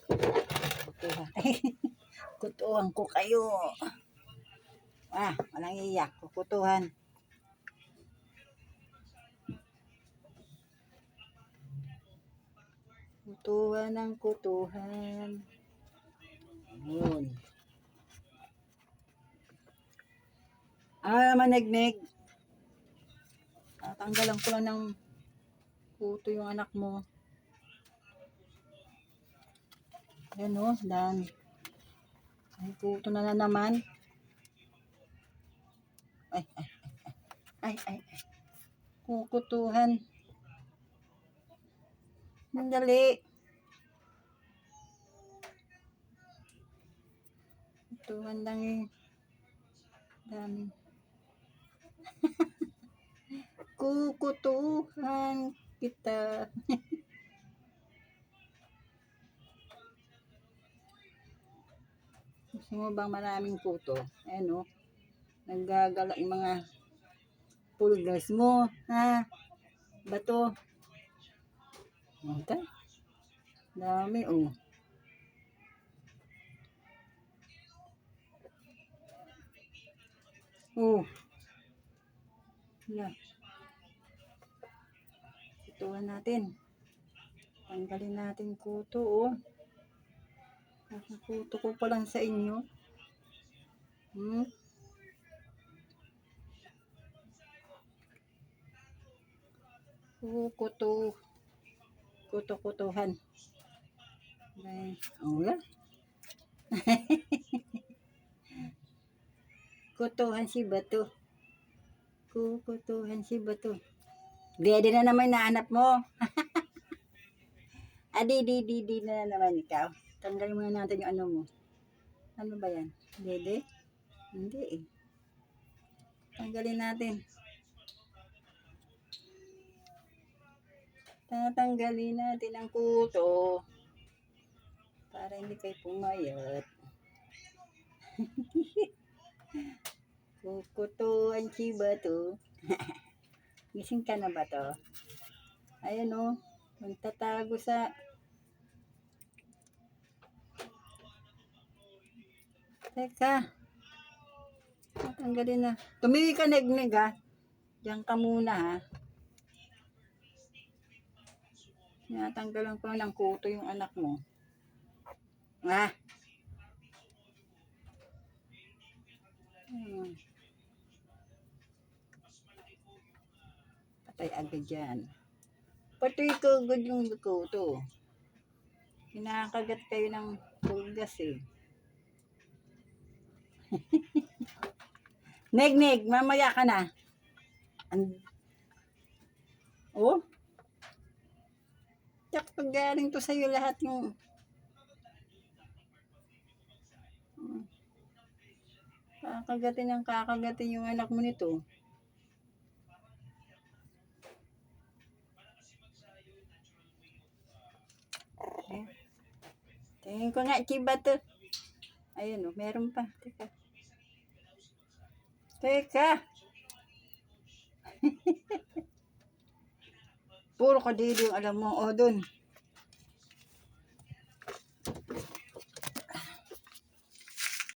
Kutuhan. Kutuhan ko kayo. Walang iyak. Kukutuhan. Kutuhan ng kutuhan. Yun. Manignig. Tatanggalan ko lang ng kuto yung anak mo. Ayan o, dami. Ay, kuto na naman. Ay. Kukutuhan. Mandali. Kutuhan lang eh. Dami. Kukutuhan kita. Gusto mo bang maraming kuto? Ayan o. Naggagala yung mga pulgas mo. Ha? Bato. Okay. Dami o. Wala. Kutuhan natin. Tanggalin natin kuto o. Kuto ko pa lang sa inyo. Kutuhan. Wala. Kutuhan si Bato. Kukutuhan si Bato. Dede na naman naanap mo. Di na naman ikaw. Tanggalin muna natin yung ano mo. Ano ba yan? Dede? Hindi eh. Tanggalin natin. Tatanggalin natin ang kuto. Para hindi kayo pumayat. Kukutuhan si Bato. Gising ka na ba to? Ayan o. Magtatago sa... Teka. Tatanggalin na. Tumigil ka nagnig ha. Diyan ka muna ha. Tinatanggalan ko ng kuto yung anak mo. Patay agad dyan. Patay ko agad yung kuto. Kinakagat kayo ng pulgas eh. Neg, mamaya ka na. Tsak pag galing to sa'yo lahat yung... kakagatin yung anak mo nito. Tingin ko nga, chiba to. Ayun o, meron pa. Teka. Puro kadili yung alam mo. O, dun.